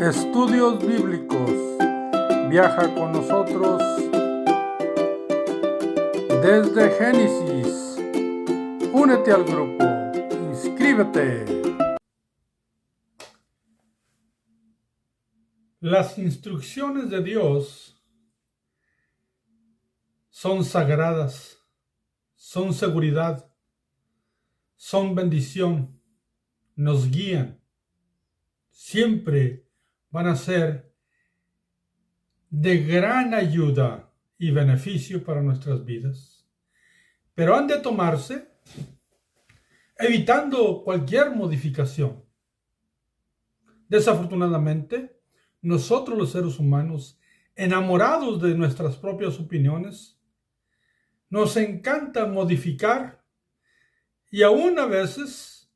Estudios Bíblicos. Viaja con nosotros desde Génesis. Únete al grupo. Inscríbete. Las instrucciones de Dios son sagradas, son seguridad, son bendición, nos guían. Siempre van a ser de gran ayuda y beneficio para nuestras vidas. Pero han de tomarse evitando cualquier modificación. Desafortunadamente, nosotros los seres humanos, enamorados de nuestras propias opiniones, nos encanta modificar y aún a veces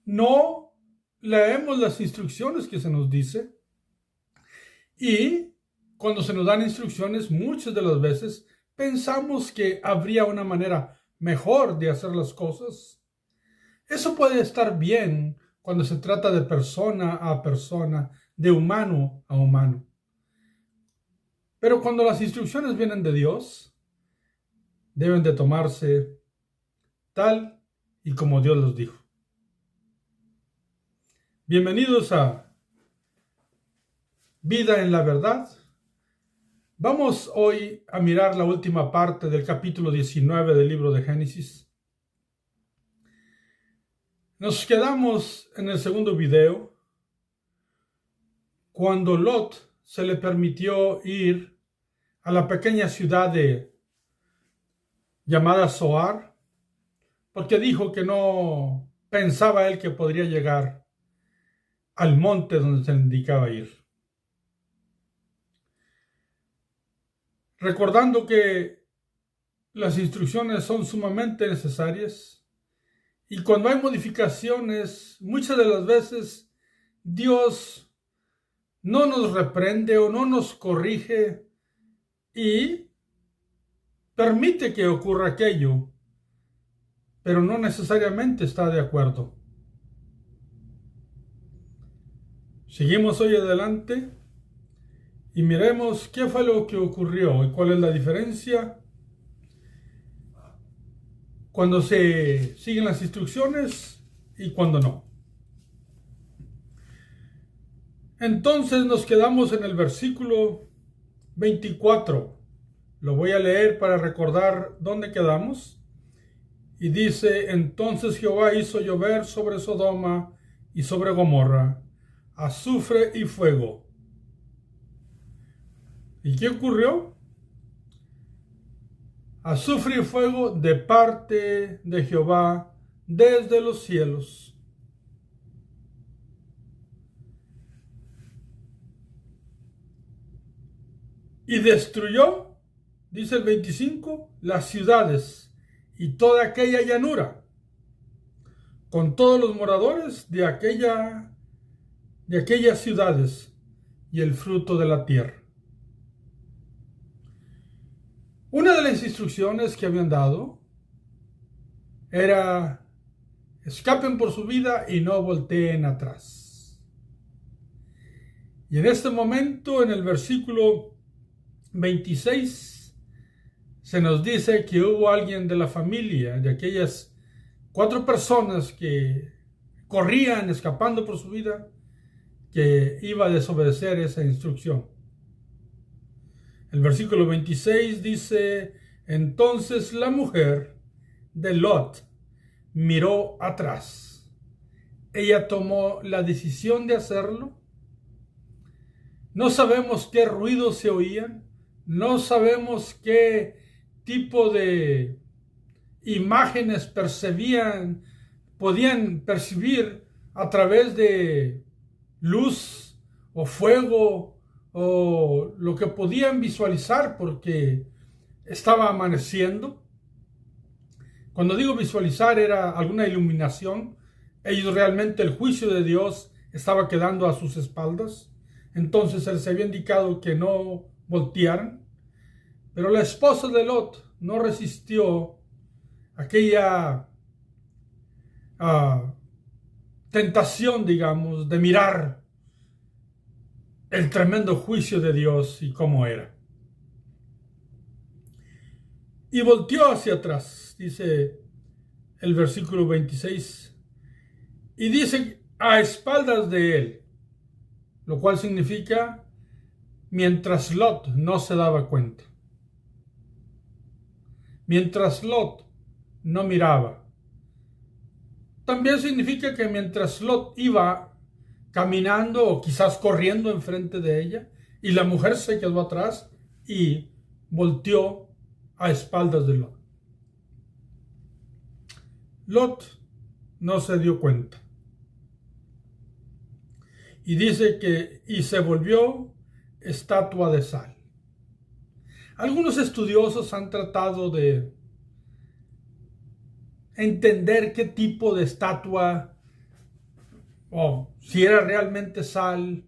no leemos las instrucciones que se nos dice, y cuando se nos dan instrucciones, muchas de las veces pensamos que habría una manera mejor de hacer las cosas. Eso puede estar bien cuando se trata de persona a persona, de humano a humano. Pero cuando las instrucciones vienen de Dios, deben de tomarse tal y como Dios los dijo. Bienvenidos a Vida en la Verdad. Vamos hoy a mirar la última parte del capítulo 19 del libro de Génesis. Nos quedamos en el segundo video cuando Lot se le permitió ir a la pequeña ciudad llamada Zoar, porque dijo que no pensaba él que podría llegar al monte donde se le indicaba ir. Recordando que las instrucciones son sumamente necesarias y cuando hay modificaciones, muchas de las veces Dios no nos reprende o no nos corrige y permite que ocurra aquello, pero no necesariamente está de acuerdo. Seguimos hoy adelante y miremos qué fue lo que ocurrió y cuál es la diferencia cuando se siguen las instrucciones y cuando no. Entonces nos quedamos en el versículo 24. Lo voy a leer para recordar dónde quedamos. Y dice: entonces Jehová hizo llover sobre Sodoma y sobre Gomorra azufre y fuego. ¿Y qué ocurrió? Azufre y fuego de parte de Jehová desde los cielos. Y destruyó, dice el 25, las ciudades y toda aquella llanura, con todos los moradores de aquellas ciudades y el fruto de la tierra. Una de las instrucciones que habían dado era: escapen por su vida y no volteen atrás. Y en este momento, en el versículo 26, se nos dice que hubo alguien de la familia, de aquellas 4 personas que corrían escapando por su vida, que iba a desobedecer esa instrucción. El versículo 26 dice: entonces la mujer de Lot miró atrás. Ella tomó la decisión de hacerlo. No sabemos qué ruidos se oían, no sabemos qué tipo de imágenes podían percibir a través de luz o fuego o lo que podían visualizar porque estaba amaneciendo. Cuando digo visualizar, era alguna iluminación. Ellos realmente, el juicio de Dios estaba quedando a sus espaldas. Entonces se les había indicado que no voltearan. Pero la esposa de Lot no resistió aquella tentación, digamos, de mirar el tremendo juicio de Dios y cómo era. Y volteó hacia atrás, dice el versículo 26, y dice a espaldas de él, lo cual significa mientras Lot no se daba cuenta, mientras Lot no miraba. También significa que mientras Lot iba caminando o quizás corriendo enfrente de ella, y la mujer se quedó atrás y volteó a espaldas de Lot. Lot no se dio cuenta. Y dice que y se volvió estatua de sal. Algunos estudiosos han tratado de entender qué tipo de estatua, o si era realmente sal,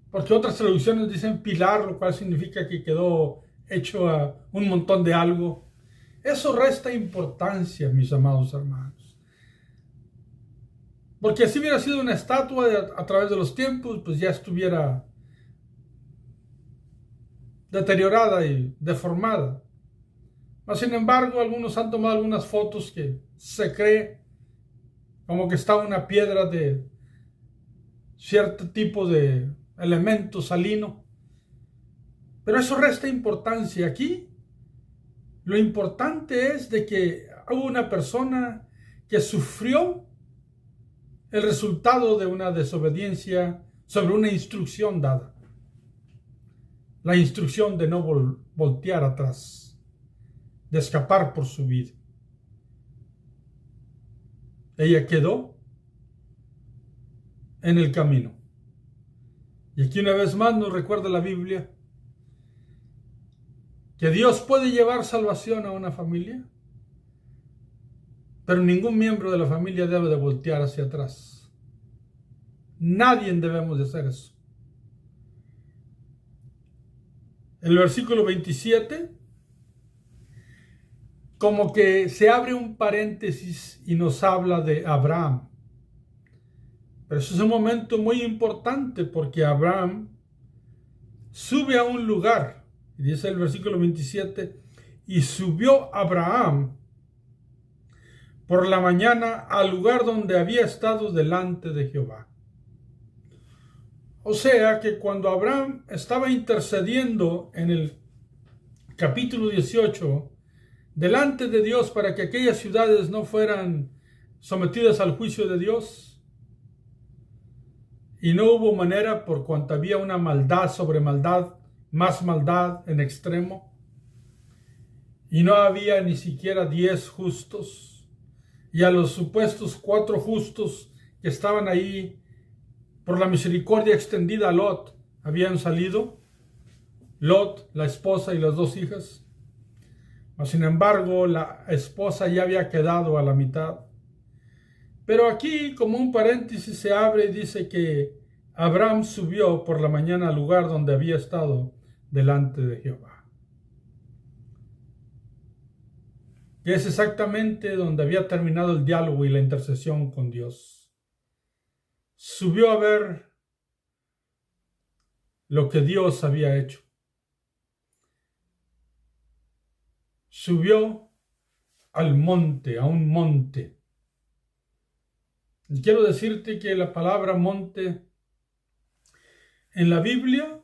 porque otras traducciones dicen pilar, lo cual significa que quedó hecho a un montón de algo. Eso resta importancia, mis amados hermanos. Porque si hubiera sido una estatua a través de los tiempos, pues ya estuviera deteriorada y deformada. Mas, sin embargo, algunos han tomado algunas fotos que se cree como que está una piedra de cierto tipo de elemento salino. Pero eso resta importancia. Aquí lo importante es de que hubo una persona que sufrió el resultado de una desobediencia sobre una instrucción dada. La instrucción de no voltear atrás, de escapar por su vida. Ella quedó en el camino. Y aquí una vez más nos recuerda la Biblia que Dios puede llevar salvación a una familia, pero ningún miembro de la familia debe de voltear hacia atrás. Nadie debemos de hacer eso. El versículo 27, como que se abre un paréntesis y nos habla de Abraham. Pero eso es un momento muy importante porque Abraham sube a un lugar, y dice el versículo 27, y subió Abraham por la mañana al lugar donde había estado delante de Jehová. O sea que cuando Abraham estaba intercediendo en el capítulo 18, delante de Dios para que aquellas ciudades no fueran sometidas al juicio de Dios, y no hubo manera por cuanto había una maldad sobre maldad, más maldad en extremo, y no había ni siquiera 10 justos, y a los supuestos 4 justos que estaban ahí por la misericordia extendida a Lot habían salido, Lot, la esposa y las 2 hijas, mas sin embargo la esposa ya había quedado a la mitad. Pero aquí, como un paréntesis, se abre y dice que Abraham subió por la mañana al lugar donde había estado delante de Jehová. Que es exactamente donde había terminado el diálogo y la intercesión con Dios. Subió a ver lo que Dios había hecho. Subió al monte, a un monte. Y quiero decirte que la palabra monte en la Biblia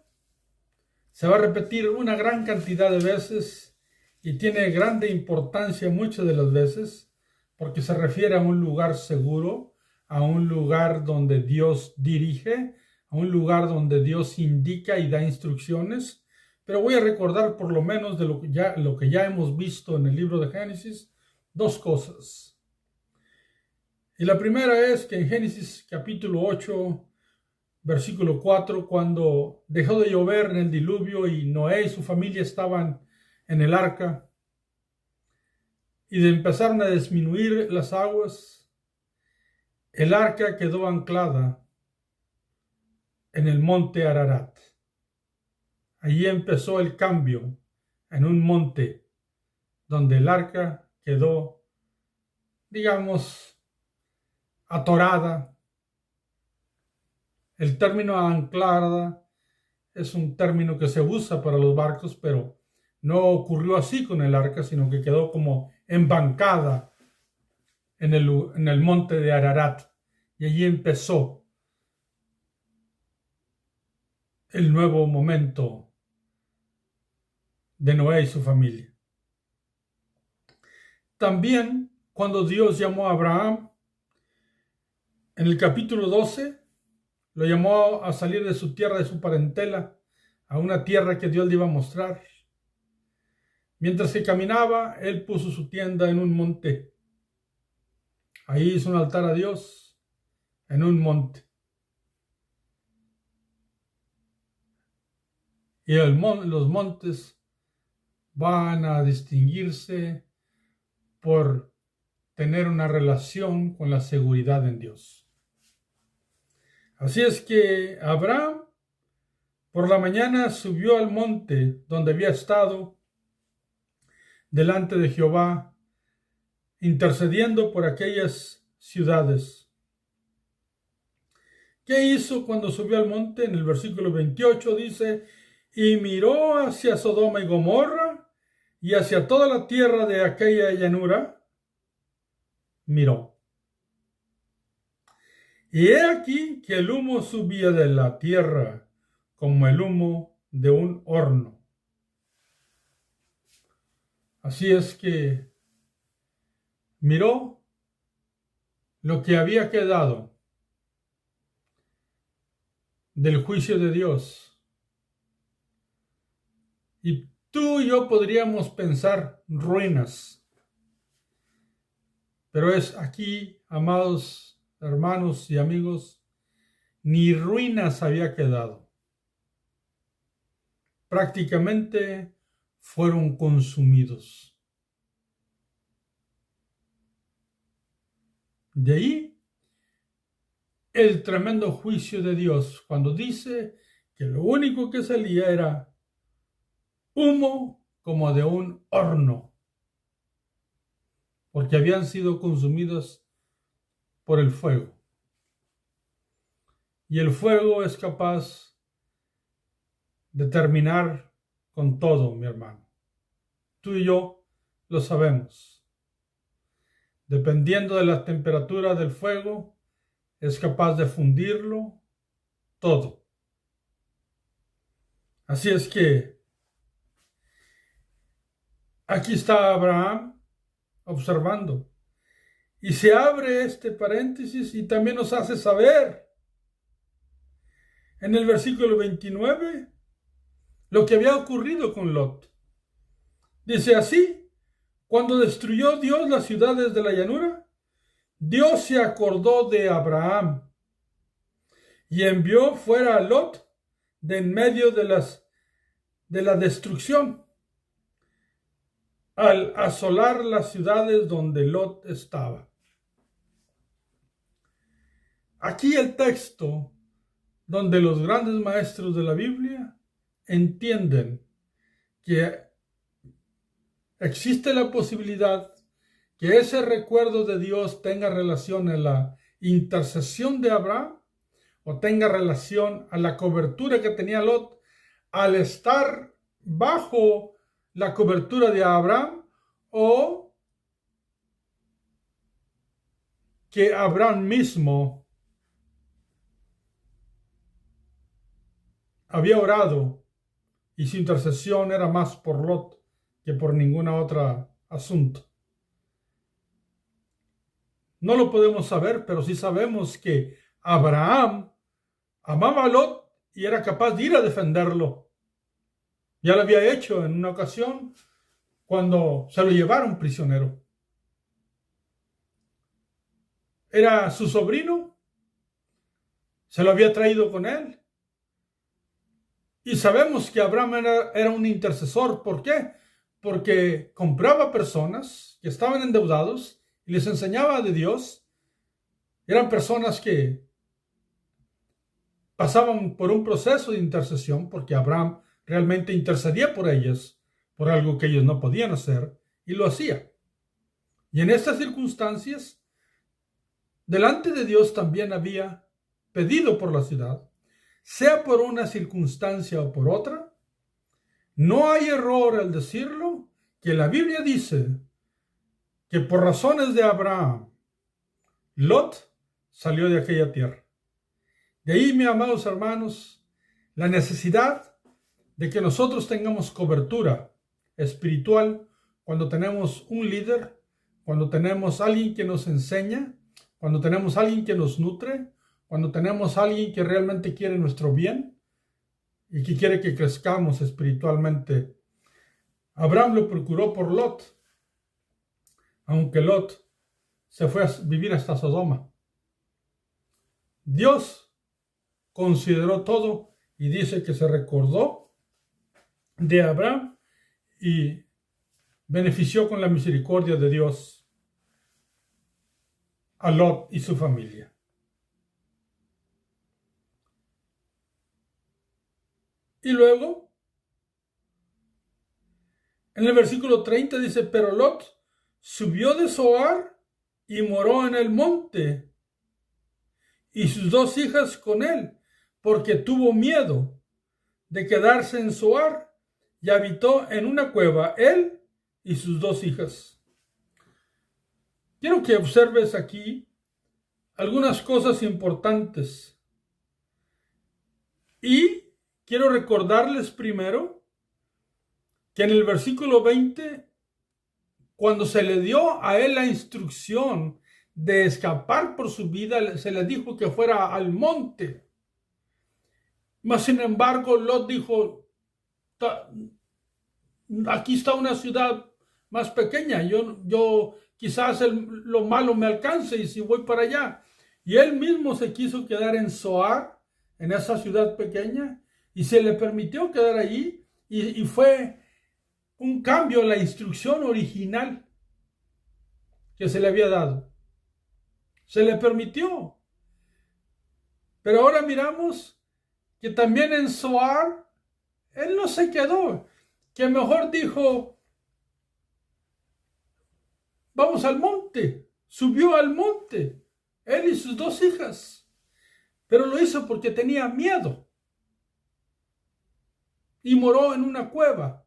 se va a repetir una gran cantidad de veces y tiene grande importancia muchas de las veces porque se refiere a un lugar seguro, a un lugar donde Dios dirige, a un lugar donde Dios indica y da instrucciones. Pero voy a recordar por lo menos de lo que ya hemos visto en el libro de Génesis, 2 cosas. Y la primera es que en Génesis capítulo 8, versículo 4, cuando dejó de llover en el diluvio y Noé y su familia estaban en el arca y empezaron a disminuir las aguas, el arca quedó anclada en el monte Ararat. Allí empezó el cambio en un monte donde el arca quedó, digamos, atorada. El término anclada es un término que se usa para los barcos, pero no ocurrió así con el arca, sino que quedó como embancada en el monte de Ararat. Y allí empezó el nuevo momento de Noé y su familia. También, cuando Dios llamó a Abraham, en el capítulo 12, lo llamó a salir de su tierra, de su parentela, a una tierra que Dios le iba a mostrar. Mientras que caminaba, él puso su tienda en un monte. Ahí hizo un altar a Dios en un monte. Y los montes van a distinguirse por tener una relación con la seguridad en Dios. Así es que Abraham por la mañana subió al monte donde había estado delante de Jehová, intercediendo por aquellas ciudades. ¿Qué hizo cuando subió al monte? En el versículo 28 dice: y miró hacia Sodoma y Gomorra y hacia toda la tierra de aquella llanura. Miró. Y he aquí que el humo subía de la tierra como el humo de un horno. Así es que miró lo que había quedado del juicio de Dios. Y tú y yo podríamos pensar ruinas. Pero es aquí, amados hermanos y amigos, ni ruinas había quedado. Prácticamente fueron consumidos. De ahí el tremendo juicio de Dios, cuando dice que lo único que salía era humo como de un horno, porque habían sido consumidos por el fuego. Y el fuego es capaz de terminar con todo, mi hermano. Tú y yo lo sabemos. Dependiendo de la temperatura del fuego, es capaz de fundirlo todo. Así es que aquí está Abraham observando. Y se abre este paréntesis y también nos hace saber en el versículo 29 lo que había ocurrido con Lot. Dice así: cuando destruyó Dios las ciudades de la llanura, Dios se acordó de Abraham y envió fuera a Lot de en medio de la destrucción, al asolar las ciudades donde Lot estaba. Aquí el texto donde los grandes maestros de la Biblia entienden que existe la posibilidad que ese recuerdo de Dios tenga relación a la intercesión de Abraham o tenga relación a la cobertura que tenía Lot al estar bajo la cobertura de Abraham, o que Abraham mismo había orado y su intercesión era más por Lot que por ninguna otra asunto. No lo podemos saber, pero sí sabemos que Abraham amaba a Lot y era capaz de ir a defenderlo. Ya lo había hecho en una ocasión cuando se lo llevaron prisionero. Era su sobrino, se lo había traído con él. Y sabemos que Abraham era un intercesor. ¿Por qué? Porque compraba personas que estaban endeudados y les enseñaba de Dios. Eran personas que pasaban por un proceso de intercesión porque Abraham realmente intercedía por ellas, por algo que ellos no podían hacer, y lo hacía. Y en estas circunstancias, delante de Dios también había pedido por la ciudad, sea por una circunstancia o por otra, no hay error al decirlo, que la Biblia dice que por razones de Abraham, Lot salió de aquella tierra. De ahí, mis amados hermanos, la necesidad de que nosotros tengamos cobertura espiritual cuando tenemos un líder, cuando tenemos alguien que nos enseña, cuando tenemos alguien que nos nutre, cuando tenemos alguien que realmente quiere nuestro bien y que quiere que crezcamos espiritualmente. Abraham lo procuró por Lot, aunque Lot se fue a vivir hasta Sodoma. Dios consideró todo y dice que se recordó de Abraham y benefició con la misericordia de Dios a Lot y su familia. Y luego, en el versículo 30 dice, pero Lot subió de Zoar y moró en el monte, y sus 2 hijas con él, porque tuvo miedo de quedarse en Zoar, y habitó en una cueva él y sus 2 hijas. Quiero que observes aquí algunas cosas importantes. Y quiero recordarles primero que en el versículo 20, cuando se le dio a él la instrucción de escapar por su vida, se le dijo que fuera al monte. Mas sin embargo, Lot dijo, aquí está una ciudad más pequeña, yo quizás lo malo me alcance y si voy para allá. Y él mismo se quiso quedar en Zoar, en esa ciudad pequeña, y se le permitió quedar allí, y fue un cambio en la instrucción original que se le había dado. Se le permitió. Pero ahora miramos que también en Zoar, él no se quedó, que mejor dijo, vamos al monte, subió al monte, él y sus 2 hijas, pero lo hizo porque tenía miedo y moró en una cueva.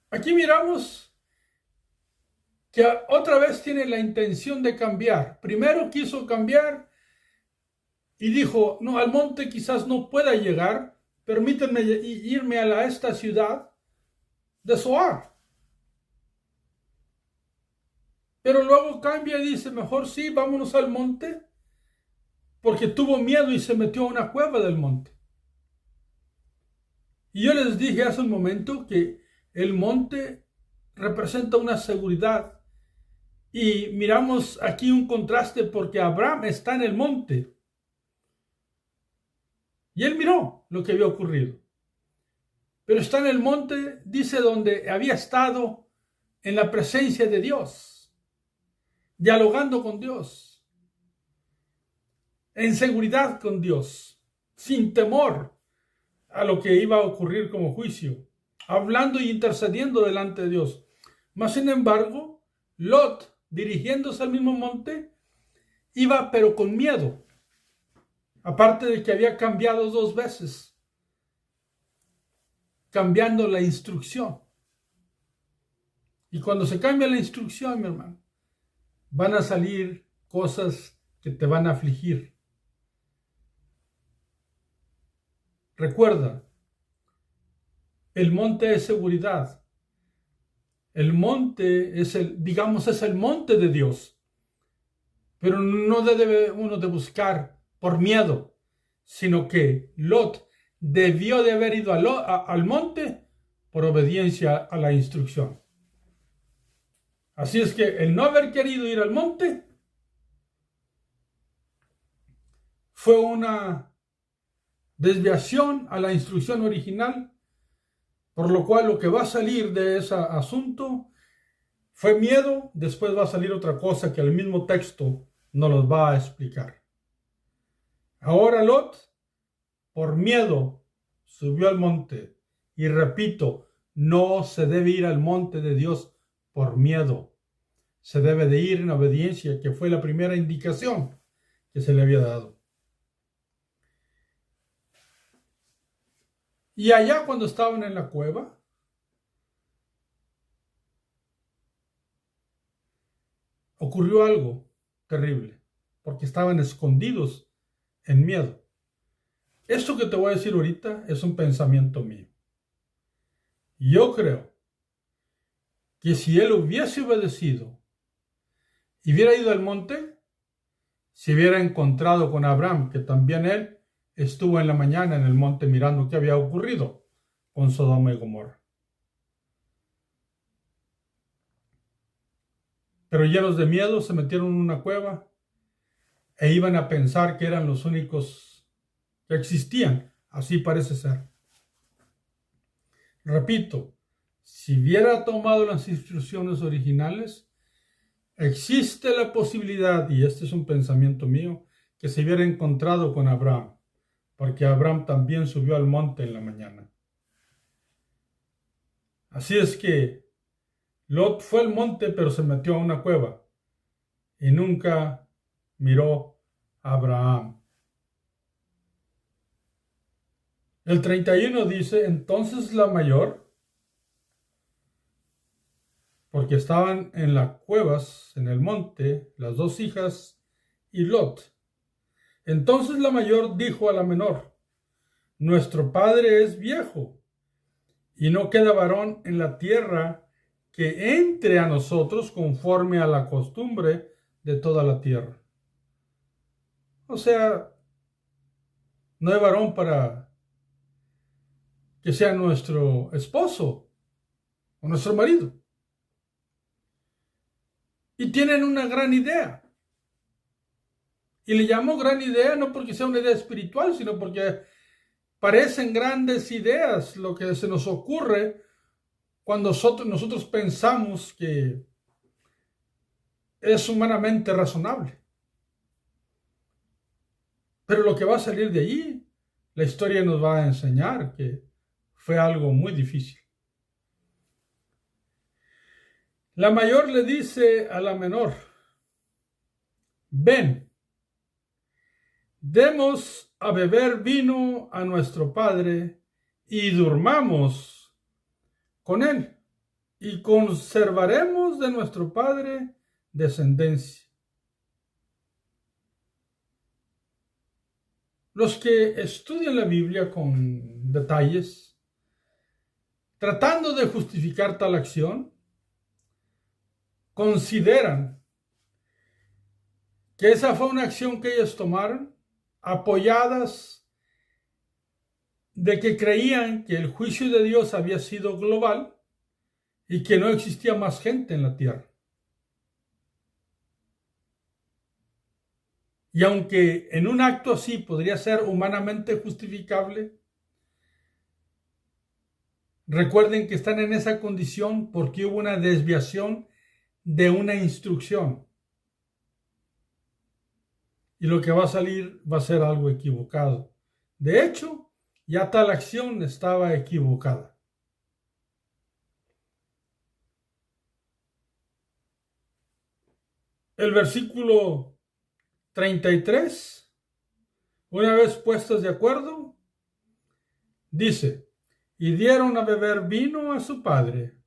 Aquí miramos que otra vez tiene la intención de cambiar. Primero quiso cambiar y dijo, no, al monte quizás no pueda llegar, permítanme irme a esta ciudad de Zoar. Pero luego cambia y dice, mejor sí, vámonos al monte, porque tuvo miedo y se metió a una cueva del monte. Y yo les dije hace un momento que el monte representa una seguridad. Y miramos aquí un contraste porque Abraham está en el monte. Y él miró lo que había ocurrido. Pero está en el monte, dice, donde había estado en la presencia de Dios, dialogando con Dios, en seguridad con Dios, sin temor a lo que iba a ocurrir como juicio, hablando y intercediendo delante de Dios. Mas, sin embargo, Lot, dirigiéndose al mismo monte, iba pero con miedo. Aparte de que había cambiado 2 veces, cambiando la instrucción. Y cuando se cambia la instrucción, mi hermano, van a salir cosas que te van a afligir. Recuerda, el monte es seguridad. El monte es es el monte de Dios. Pero no debe uno de buscar por miedo, sino que Lot debió de haber ido al monte por obediencia a la instrucción. Así es que el no haber querido ir al monte fue una desviación a la instrucción original, por lo cual lo que va a salir de ese asunto fue miedo. Después va a salir otra cosa que el mismo texto nos los va a explicar. Ahora Lot, por miedo, subió al monte. Y repito, no se debe ir al monte de Dios por miedo. Se debe de ir en obediencia, que fue la primera indicación que se le había dado. Y allá cuando estaban en la cueva, ocurrió algo terrible, porque estaban escondidos en miedo. Esto que te voy a decir ahorita es un pensamiento mío. Yo creo que si él hubiese obedecido y hubiera ido al monte, se hubiera encontrado con Abraham, que también él estuvo en la mañana en el monte mirando qué había ocurrido con Sodoma y Gomorra. Pero llenos de miedo se metieron en una cueva e iban a pensar que eran los únicos que existían. Así parece ser. Repito, si hubiera tomado las instrucciones originales, existe la posibilidad, y este es un pensamiento mío, que se hubiera encontrado con Abraham, porque Abraham también subió al monte en la mañana. Así es que Lot fue al monte, pero se metió a una cueva y nunca miró a Abraham. El 31 dice, entonces la mayor, porque estaban en las cuevas, en el monte, las dos hijas y Lot. Entonces la mayor dijo a la menor, nuestro padre es viejo y no queda varón en la tierra que entre a nosotros conforme a la costumbre de toda la tierra. O sea, no hay varón para que sea nuestro esposo o nuestro marido. Y tienen una gran idea. Y le llamo gran idea no porque sea una idea espiritual, sino porque parecen grandes ideas lo que se nos ocurre cuando nosotros pensamos que es humanamente razonable. Pero lo que va a salir de allí, la historia nos va a enseñar que fue algo muy difícil. La mayor le dice a la menor, ven, demos a beber vino a nuestro padre y durmamos con él y conservaremos de nuestro padre descendencia. Los que estudian la Biblia con detalles, tratando de justificar tal acción, consideran que esa fue una acción que ellos tomaron, apoyadas de que creían que el juicio de Dios había sido global y que no existía más gente en la tierra. Y aunque en un acto así podría ser humanamente justificable, recuerden que están en esa condición porque hubo una desviación de una instrucción. Y lo que va a salir va a ser algo equivocado. De hecho, ya tal acción estaba equivocada. El versículo 33, una vez puestos de acuerdo, dice, y dieron a beber vino a su padre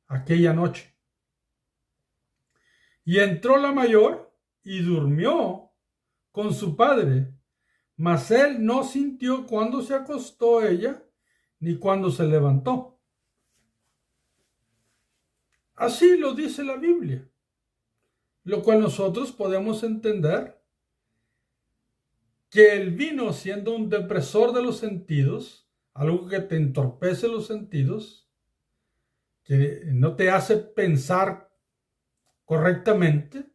aquella noche. Y entró la mayor y durmió con su padre, mas él no sintió cuando se acostó ella, ni cuando se levantó. Así lo dice la Biblia, lo cual nosotros podemos entender que el vino, siendo un depresor de los sentidos, algo que te entorpece los sentidos, que no te hace pensar correctamente,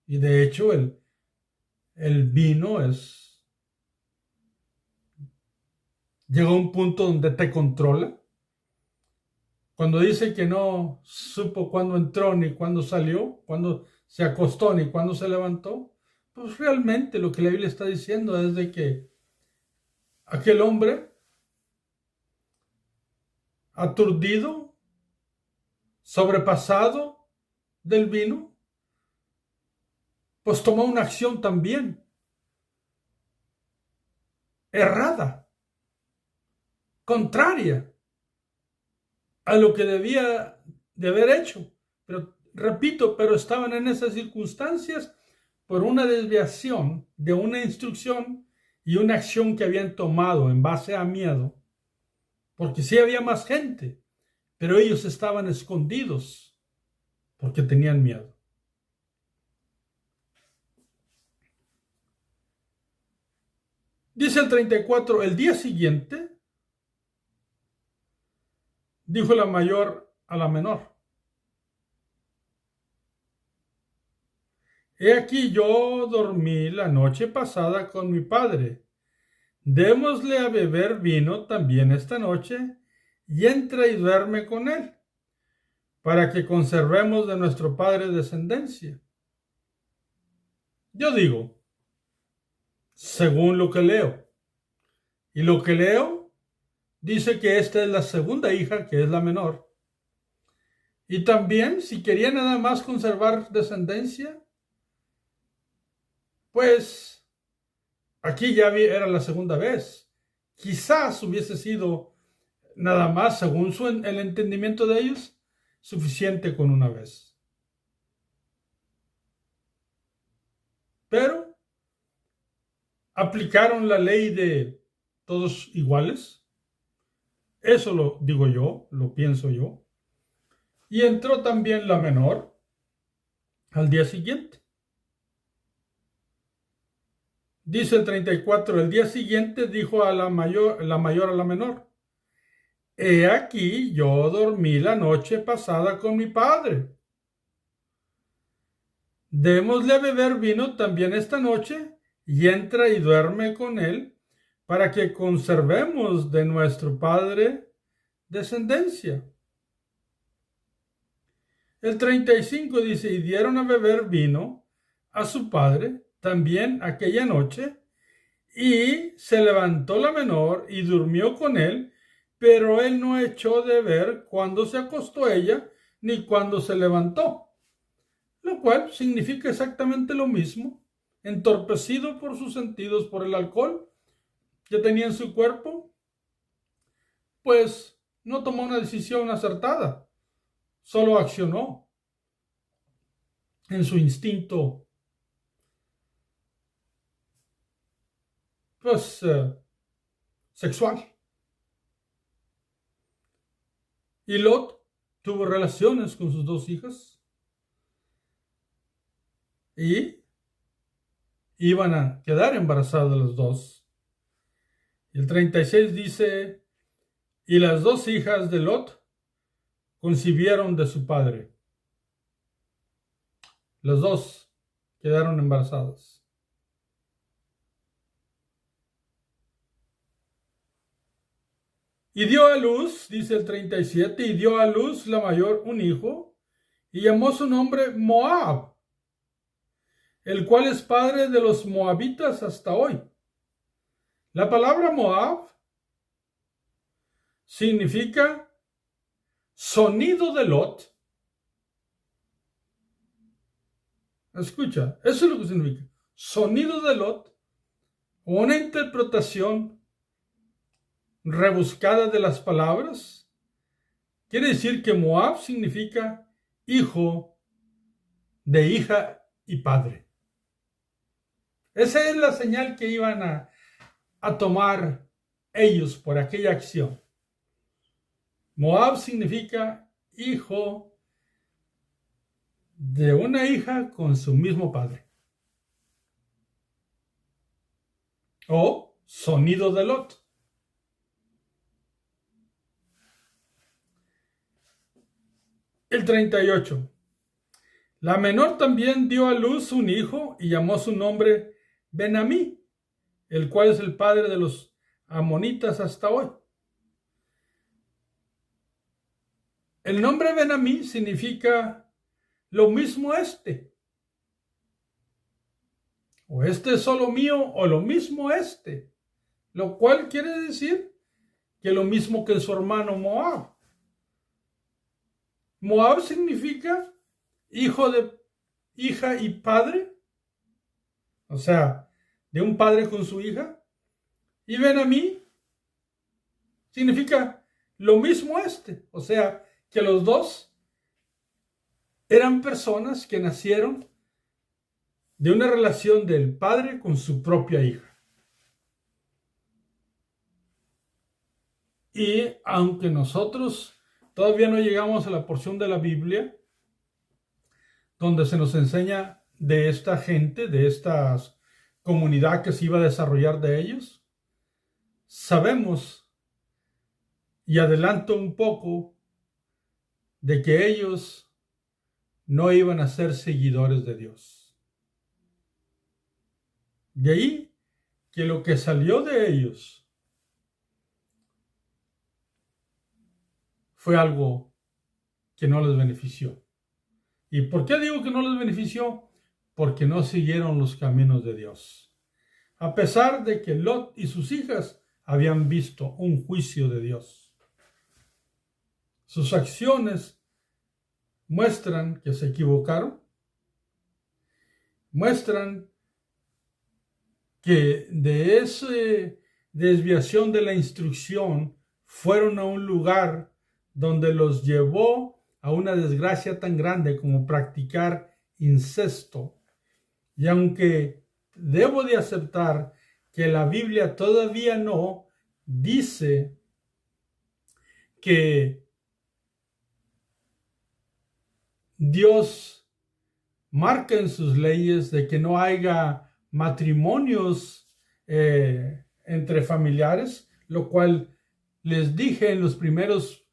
y de hecho el vino llega a un punto donde te controla. Cuando dice que no supo cuándo entró ni cuándo salió, cuándo se acostó ni cuándo se levantó, pues realmente lo que la Biblia está diciendo es de que aquel hombre aturdido, sobrepasado del vino, pues tomó una acción también errada. contraria a lo que debía de haber hecho. Pero repito, pero estaban en esas circunstancias por una desviación de una instrucción y una acción que habían tomado en base a miedo, porque sí había más gente, pero ellos estaban escondidos porque tenían miedo. Dice el 34, el día siguiente, dijo la mayor a la menor: he aquí, yo dormí la noche pasada con mi padre. Démosle a beber vino también esta noche, y entra y duerme con él, para que conservemos de nuestro padre descendencia. Yo digo, según lo que leo. Y lo que leo dice que esta es la segunda hija, que es la menor. Y también, si quería nada más conservar descendencia, pues aquí ya era la segunda vez. Quizás hubiese sido nada más, según el entendimiento de ellos, suficiente con una vez. Pero aplicaron la ley de todos iguales. Eso lo digo yo, lo pienso yo. Y entró también la menor al día siguiente. Dice el 34, el día siguiente dijo a la mayor a la menor: he aquí, yo dormí la noche pasada con mi padre. Démosle a beber vino también esta noche, y entra y duerme con él, para que conservemos de nuestro padre descendencia. El 35 dice, y dieron a beber vino a su padre también aquella noche, y se levantó la menor y durmió con él, pero él no echó de ver cuándo se acostó ella, ni cuándo se levantó. Lo cual significa exactamente lo mismo, entorpecido por sus sentidos por el alcohol que tenía en su cuerpo, pues no tomó una decisión acertada, solo accionó en su instinto sexual. Y Lot tuvo relaciones con sus dos hijas y iban a quedar embarazadas las dos. Y el 36 dice, y las dos hijas de Lot concibieron de su padre. Las dos quedaron embarazadas. Y dio a luz, dice el 37, y dio a luz la mayor un hijo, y llamó su nombre Moab, el cual es padre de los moabitas hasta hoy. La palabra Moab significa sonido de Lot. Escucha, eso es lo que significa. Sonido de Lot, una interpretación rebuscada de las palabras. Quiere decir que Moab significa hijo de hija y padre. Esa es la señal que iban a tomar ellos por aquella acción. Moab significa hijo de una hija con su mismo padre. O sonido de Lot. El 38. La menor también dio a luz un hijo y llamó su nombre Ben-Amí, el cual es el padre de los amonitas hasta hoy. El nombre Ben-Amí significa lo mismo este. O este es solo mío, o lo mismo este. Lo cual quiere decir que lo mismo que su hermano Moab. Moab significa hijo de hija y padre. O sea, de un padre con su hija. Y Ben-Amí significa lo mismo o sea, que los dos eran personas que nacieron de una relación del padre con su propia hija. Y aunque nosotros todavía no llegamos a la porción de la Biblia donde se nos enseña de esta gente, de esta comunidad que se iba a desarrollar de ellos, sabemos, y adelanto un poco, de que ellos no iban a ser seguidores de Dios. De ahí que lo que salió de ellos fue algo que no les benefició. ¿Y por qué digo que no les benefició? Porque no siguieron los caminos de Dios. A pesar de que Lot y sus hijas habían visto un juicio de Dios. Sus acciones muestran que se equivocaron, muestran que de esa desviación de la instrucción fueron a un lugar donde los llevó a una desgracia tan grande como practicar incesto. Y aunque debo de aceptar que la Biblia todavía no dice que Dios marca en sus leyes de que no haya matrimonios entre familiares, lo cual les dije en los primeros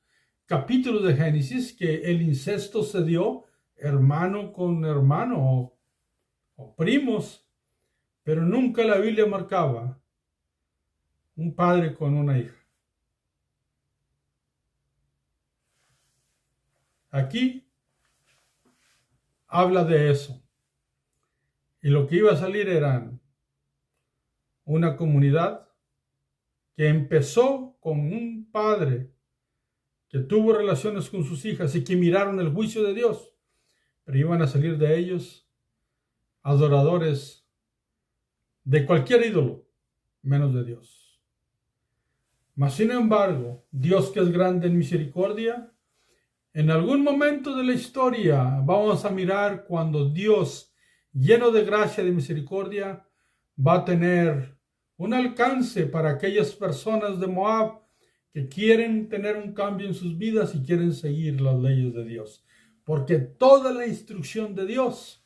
capítulos de Génesis que el incesto se dio hermano con hermano o primos, pero nunca la Biblia marcaba un padre con una hija. Aquí habla de eso. Y lo que iba a salir era una comunidad que empezó con un padre que tuvo relaciones con sus hijas y que miraron el juicio de Dios, pero iban a salir de ellos adoradores de cualquier ídolo, menos de Dios. Mas sin embargo, Dios, que es grande en misericordia, en algún momento de la historia vamos a mirar cuando Dios, lleno de gracia y de misericordia, va a tener un alcance para aquellas personas de Moab que quieren tener un cambio en sus vidas y quieren seguir las leyes de Dios. Porque toda la instrucción de Dios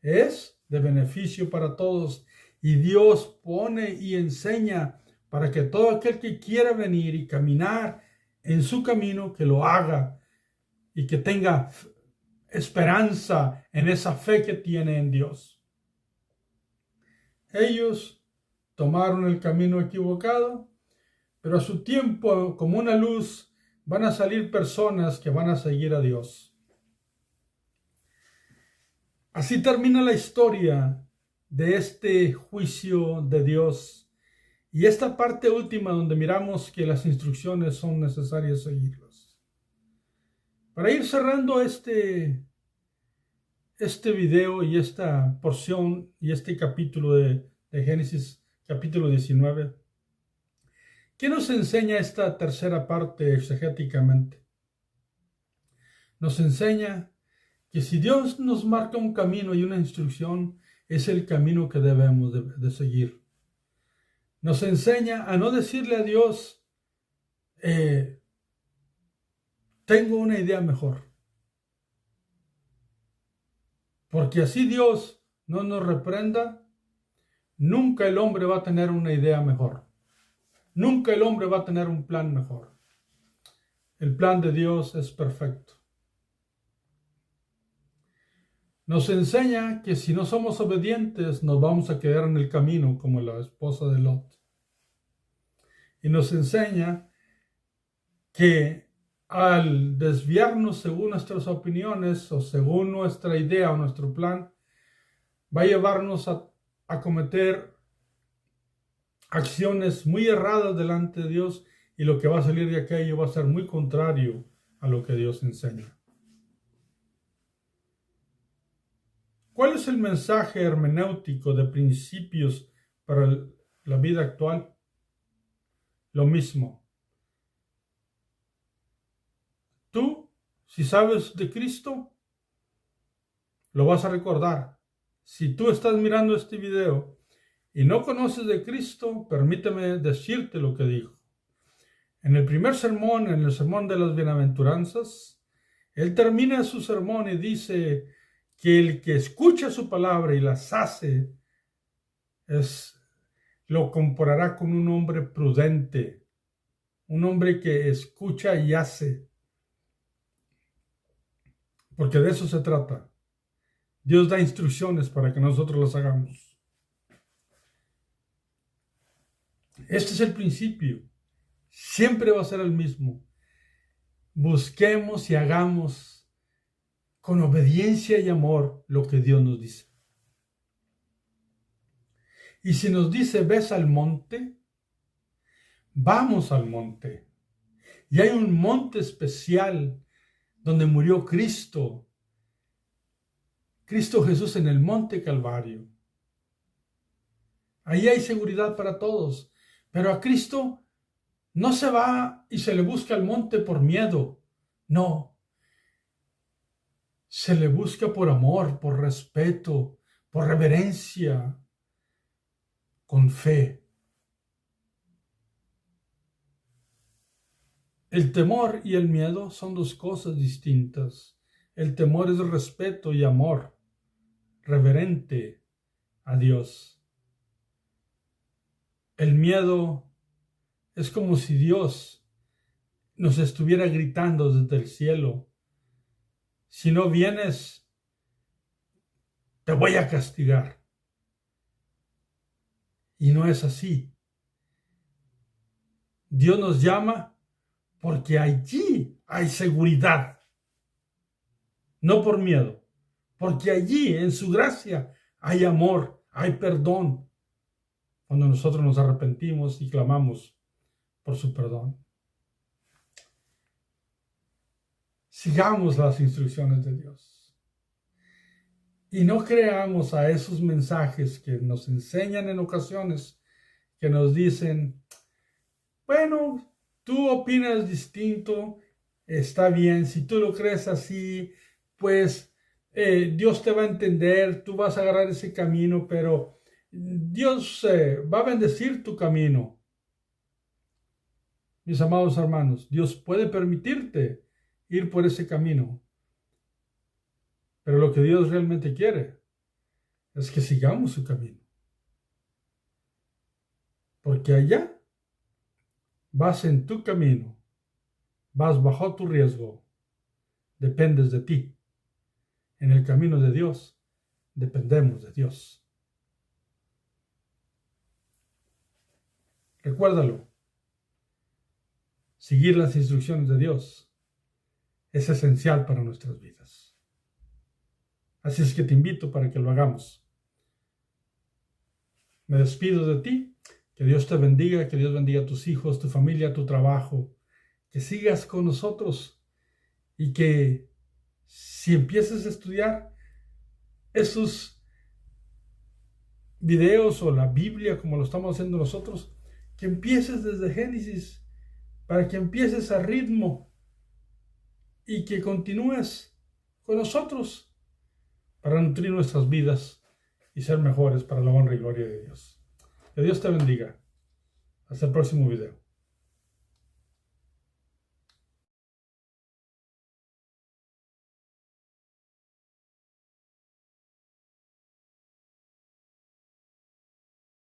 es de beneficio para todos. Y Dios pone y enseña para que todo aquel que quiera venir y caminar en su camino, que lo haga y que tenga esperanza en esa fe que tiene en Dios. Ellos tomaron el camino equivocado, pero a su tiempo, como una luz, van a salir personas que van a seguir a Dios. Así termina la historia de este juicio de Dios y esta parte última donde miramos que las instrucciones son necesarias seguirlas. Para ir cerrando este video y esta porción y este capítulo de Génesis, capítulo 19, ¿qué nos enseña esta tercera parte exegéticamente? Nos enseña que si Dios nos marca un camino y una instrucción, es el camino que debemos de seguir. Nos enseña a no decirle a Dios, tengo una idea mejor. Porque así Dios no nos reprenda, nunca el hombre va a tener una idea mejor. Nunca el hombre va a tener un plan mejor. El plan de Dios es perfecto. Nos enseña que si no somos obedientes, nos vamos a quedar en el camino como la esposa de Lot. Y nos enseña que al desviarnos según nuestras opiniones o según nuestra idea o nuestro plan, va a llevarnos a cometer acciones muy erradas delante de Dios y lo que va a salir de aquello va a ser muy contrario a lo que Dios enseña. ¿Cuál es el mensaje hermenéutico de principios para la vida actual? Lo mismo. Si sabes de Cristo, lo vas a recordar. Si tú estás mirando este video y no conoces de Cristo, permíteme decirte lo que dijo. En el primer sermón, en el sermón de las bienaventuranzas, él termina su sermón y dice que el que escucha su palabra y las hace, lo comparará con un hombre prudente, un hombre que escucha y hace. Porque de eso se trata. Dios da instrucciones para que nosotros las hagamos. Este es el principio. Siempre va a ser el mismo. Busquemos y hagamos con obediencia y amor lo que Dios nos dice. Y si nos dice, ves al monte, vamos al monte. Y hay un monte especial donde murió Cristo Jesús en el monte Calvario. Ahí hay seguridad para todos. Pero a Cristo no se va y se le busca al monte por miedo. No. Se le busca por amor, por respeto, por reverencia, con fe. El temor y el miedo son dos cosas distintas. El temor es respeto y amor reverente a Dios. El miedo es como si Dios nos estuviera gritando desde el cielo: si no vienes, te voy a castigar. Y no es así. Dios nos llama porque allí hay seguridad, no por miedo, porque allí en su gracia hay amor, hay perdón, cuando nosotros nos arrepentimos y clamamos por su perdón. Sigamos las instrucciones de Dios y no creamos a esos mensajes que nos enseñan en ocasiones, que nos dicen: bueno, tú opinas distinto, está bien, si tú lo crees así, pues Dios te va a entender, tú vas a agarrar ese camino, pero Dios va a bendecir tu camino. Mis amados hermanos, Dios puede permitirte ir por ese camino, pero lo que Dios realmente quiere es que sigamos su camino, porque allá vas en tu camino, vas bajo tu riesgo, dependes de ti. En el camino de Dios, dependemos de Dios. Recuérdalo. Seguir las instrucciones de Dios es esencial para nuestras vidas. Así es que te invito para que lo hagamos. Me despido de ti. Que Dios te bendiga, que Dios bendiga a tus hijos, tu familia, tu trabajo. Que sigas con nosotros y que si empieces a estudiar esos videos o la Biblia como lo estamos haciendo nosotros, que empieces desde Génesis para que empieces a ritmo y que continúes con nosotros para nutrir nuestras vidas y ser mejores para la honra y gloria de Dios. Que Dios te bendiga. Hasta el próximo video.